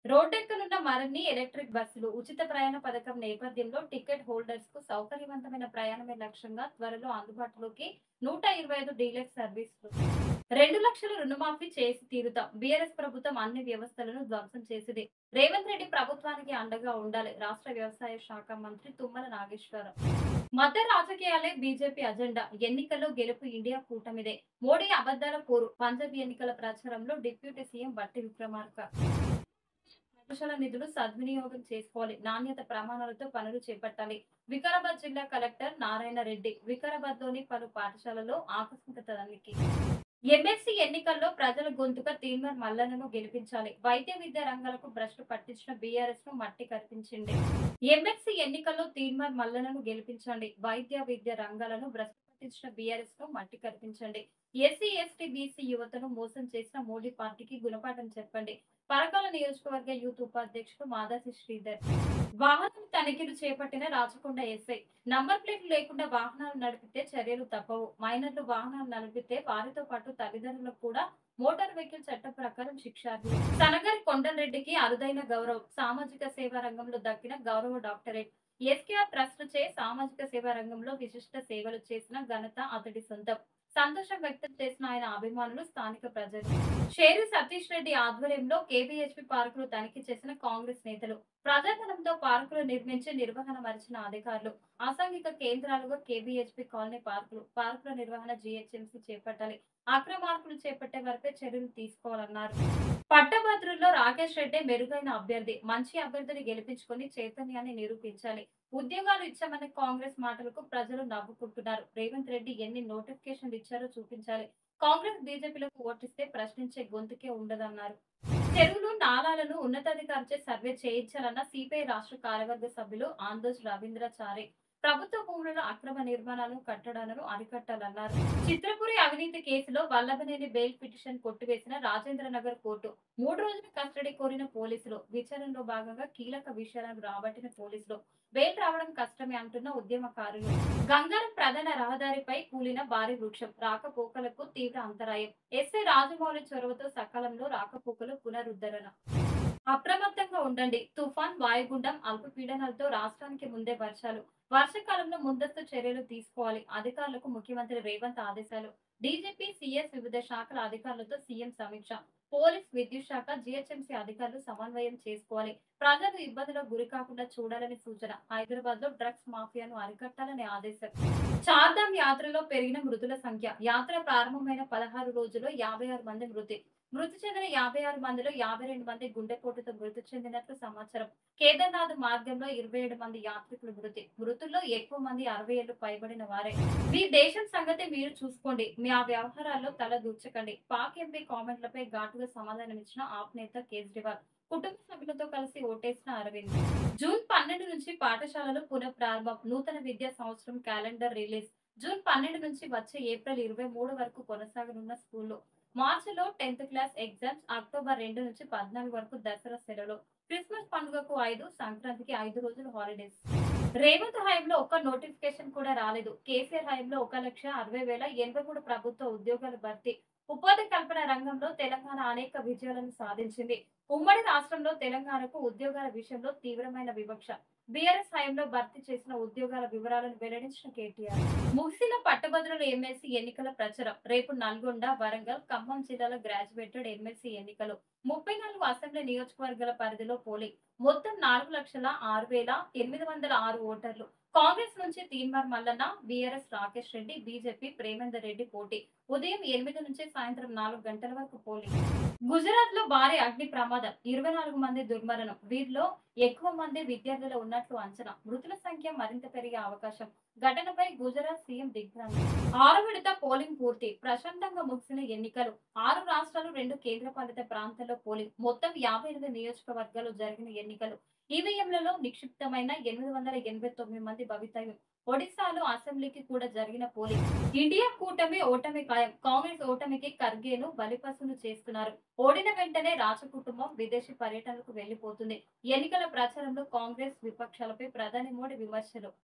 రోడ్డెక్కనున్న మరిన్ని ఎలక్ట్రిక్ బస్సులు ఉచిత ప్రయాణ పథకం నేపథ్యంలో టికెట్ హోల్డర్స్ కు సౌకర్యవంతమైన ప్రయాణమే లక్ష్యంగా త్వరలో అందుబాటులోకి 125 డీలక్స్ సర్వీసులు. 2 లక్షల రుణమాఫీ చేసి తీరుతాం. బీఆర్ఎస్ ప్రభుత్వం అన్ని వ్యవస్థలను ధ్వంసం చేసింది. రేవంత్ రెడ్డి ప్రభుత్వానికి అండగా ఉండాలి. రాష్ట్ర వ్యవసాయ శాఖ మంత్రి తుమ్మల నాగేశ్వరరావు. మత రాజకీయాలే బీజేపీ అజెండా. ఎన్నికల్లో గెలుపు ఇండియా కూటమిదే. మోడీ అబద్దాల పోరు. పంజాబ్ ఎన్నికల ప్రచారంలో డిప్యూటీ సీఎం బట్టి విక్రమార్క. పాఠశాల నిధులు సద్వినియోగం చేసుకోవాలి. నాణ్యత ప్రమాణాలతో పనులు చేపట్టాలి. వికారాబాద్ జిల్లా కలెక్టర్ నారాయణ రెడ్డి. వికారాబాద్ లోని పలు పాఠశాలలో ఆకస్మిక తనిఖీ. ఎమ్మెల్సీ ఎన్నికల్లో ప్రజల గొంతుక తీన్మార్ మల్లన్నను గెలిపించాలి. వైద్య విద్యా రంగాలకు భ్రష్టు పట్టించిన బీఆర్ఎస్ ను మట్టి కరిపించింది. ఎమ్మెల్సీ ఎన్నికల్లో తీన్మార్ మల్లన్నను గెలిపించండి. వైద్య విద్య రంగాలను భ్రష్టు పట్టించిన బీఆర్ఎస్ ను మట్టి కరిపించండి. ఎస్సీ ఎస్టీ బీసీ యువతను మోసం చేసిన మోడీ పార్టీకి గుణపాఠం చెప్పండి. పరకాల నియోజకవర్గ యూత్ ఉపాధ్యక్షుడు మాదాసి శ్రీధర్. వాహనం తనిఖీలు చేపట్టిన రాచకొండ ఎస్ఐ. నంబర్ ప్లేట్లు లేకుండా వాహనాలు నడిపితే చర్యలు తప్పవు. మైనర్లు వాహనాలు నడిపితే వారితో పాటు తల్లిదండ్రులకు కూడా మోటార్ వెహికల్ చట్టం ప్రకారం శిక్షార్హులు. సనగరి కొండలరెడ్డికి అరుదైన గౌరవం. సామాజిక సేవా రంగంలో దక్కిన గౌరవ డాక్టరేట్. ఎస్కేఆర్ ట్రస్ట్ చే సామాజిక సేవా రంగంలో విశిష్ట సేవలు చేసిన ఘనత అతడి సొంతం. సంతోషం వ్యక్తం చేసిన ఆయన అభిమానులు, స్థానిక ప్రజలు. షేరి సతీష్ రెడ్డి ఆధ్వర్యంలో కేబీహెచ్పీ పార్కులు తనిఖీ చేసిన కాంగ్రెస్ నేతలు. ప్రజాధనంతో పార్కులు నిర్మించి నిర్వహణ మరిచిన అధికారులు. అసాంఘిక కేంద్రాలుగా కేబీహెచ్పీ కాలనీ పార్కులు. పార్కుల నిర్వహణ జీహెచ్ఎంసీ చేపట్టాలి. అక్రమార్కులు చేపట్టే వరకే చర్యలు తీసుకోవాలన్నారు. పట్టభద్రుల్లో రాకేష్ రెడ్డి మెరుగైన అభ్యర్థి. మంచి అభ్యర్థిని గెలిపించుకొని చైతన్యాన్ని నిరూపించాలి. ఉద్యోగాలు ఇచ్చామనే కాంగ్రెస్ మాటలకు ప్రజలు నవ్వుకుంటున్నారు. రేవంత్ రెడ్డి ఎన్ని నోటిఫికేషన్లు ఇచ్చారో చూపించాలి. కాంగ్రెస్ బీజేపీలకు ఓటిస్తే ప్రశ్నించే గొంతుకే ఉండదన్నారు. చెరువులు నాలాలను ఉన్నతాధికారిచే సర్వే చేయించాలన్న సిపిఐ రాష్ట్ర కార్యవర్గ సభ్యులు ఆందోజ్ రవీంద్రచారి. ప్రభుత్వ భూములలో అక్రమ నిర్మాణాలను కట్టడాలను అరికట్టాలన్నారు. చిత్రపురి అవినీతి కేసులో వల్లభనేని బెయిల్ పిటిషన్ కొట్టివేసిన రాజేంద్రనగర్ కోర్టు. 3 రోజుల కస్టడీ కోరిన పోలీసులు. విచారణలో భాగంగా కీలక విషయాలను రాబట్టిన పోలీసులు. బెయిల్ రావడం కష్టమే అంటున్న ఉద్యమకారులు. గంగారం ప్రధాన రహదారిపై కూలిన భారీ వృక్షం. రాకపోకలకు తీవ్ర అంతరాయం. ఎస్ఐ రాజమౌళి చొరవతో సకాలంలో రాకపోకలు పునరుద్ధరణ. అప్రమత్తంగా ఉండండి. తుఫాన్, వాయుగుండం, అల్పపీడనాలతో రాష్ట్రానికి ముందే వర్షాలు. వర్షాకాలంలో ముందస్తు చర్యలు తీసుకోవాలి. అధికారులకు ముఖ్యమంత్రి రేవంత్ ఆదేశాలు. డీజీపీ, సీఎస్ వివిధ శాఖల అధికారులతో సీఎం సమీక్ష. పోలీస్, విద్యుత్ శాఖ, జీహెచ్ఎంసీ అధికారులు సమన్వయం చేసుకోవాలి. ప్రజలు ఇబ్బందులకు గురికాకుండా చూడాలని సూచన. హైదరాబాద్ లో డ్రగ్స్ మాఫియాను అరికట్టాలని ఆదేశం. చార్ధామ్ యాత్రలో పెరిగిన మృతుల సంఖ్య. యాత్ర ప్రారంభమైన 16 రోజుల్లో 56 మంది మృతి. మృతి చెందిన 56 మందిలో 52 మంది గుండెపోటుతో మృతి చెందినట్లు సమాచారం. కేదార్నాథ్ మార్గంలో 27 మంది యాత్రికులు మృతి. మృతుల్లో ఎక్కువ మంది 60 ఏళ్లు పైబడిన వారే. మీ దేశం సంగతి మీరు చూసుకోండి. మీ ఆ వ్యవహారాల్లో తల దూర్చకండి. పాక్ ఎంపీ కామెంట్లపై ఘాటుగా సమాధానమిచ్చిన ఆప్ నేత కేజ్రీవాల్. కుటుంబ సభ్యులతో కలిసి ఓటేసిన అరవింద్. జూన్ 12 నుంచి పాఠశాలలు పునః ప్రారంభం. నూతన విద్యా సంవత్సరం క్యాలెండర్ రిలీజ్. జూన్ 12 నుంచి వచ్చే ఏప్రిల్ 23 వరకు కొనసాగనున్న స్కూళ్లు. మార్చిలో 10th క్లాస్ ఎగ్జామ్స్. అక్టోబర్ 2 నుంచి 14 వరకు దసరా సెలవులు. క్రిస్మస్ పండుగకు 5, సంక్రాంతికి 5 రోజులు హాలిడేస్. రేవంత్ హయాంలో ఒక్క నోటిఫికేషన్ కూడా రాలేదు. కేసీఆర్ హయాంలో 1,60,083 ప్రభుత్వ ఉద్యోగాలు భర్తీ. ఉపాధి కల్పన రంగంలో తెలంగాణ అనేక విజయాలను సాధించింది. ఉమ్మడి రాష్ట్రంలో తెలంగాణకు ఉద్యోగాల విషయంలో తీవ్రమైన వివక్ష. బీఆర్ఎస్ హయాంలో భర్తీ చేసిన ఉద్యోగాల వివరాలను వెల్లడించిన కేటీఆర్. ముగిసిన పట్టభద్రుల ఎమ్మెల్సీ ఎన్నికల ప్రచారం. రేపు నల్గొండ, వరంగల్, ఖమ్మం జిల్లాల గ్రాడ్యుయేటెడ్ ఎమ్మెల్సీ ఎన్నికలు. 34 అసెంబ్లీ నియోజకవర్గాల పరిధిలో పోలింగ్. మొత్తం 4,06,806 ఓటర్లు. కాంగ్రెస్ నుంచి తీన్మార్ మల్లన్న, బీఆర్ఎస్ రాకేష్ రెడ్డి, బీజేపీ ప్రేమేందర్ రెడ్డి పోటీ. ఉదయం 8 నుంచి సాయంత్రం 4 గంటల వరకు పోలింగ్. గుజరాత్ లో భారీ అగ్ని ప్రమాదం. 24 మంది దుర్మరణం. వీరిలో ఎక్కువ మంది విద్యార్థులు ఉన్నట్లు అంచనా. మృతుల సంఖ్య మరింత పెరిగే అవకాశం. ఘటనపై గుజరాత్ సీఎం దిగ్భ్రాంతి. 6వ విడత పోలింగ్ పూర్తి. ప్రశాంతంగా ముగిసిన ఎన్నికలు. 6 రాష్ట్రాలు, 2 కేంద్రపాలిత ప్రాంతాల్లో పోలింగ్. మొత్తం 58 నియోజకవర్గాల్లో జరిగిన ఎన్నికలు. ఈవీఎంలలో నిక్షిప్తమైన 889 మంది భవితవ్యం. ఒడిశాలో అసెంబ్లీకి కూడా జరిగిన పోలింగ్. ఇండియా కూటమి ఓటమి ఖాయం. కాంగ్రెస్ ఓటమికి ఖర్గేను బలిపశువును చేస్తున్నారు. ఓడిన వెంటనే రాజకుటుంబం విదేశీ పర్యటనలకు వెళ్లిపోతుంది. ఎన్నికల ప్రచారంలో కాంగ్రెస్ విపక్షాలపై ప్రధాని మోడీ విమర్శలు.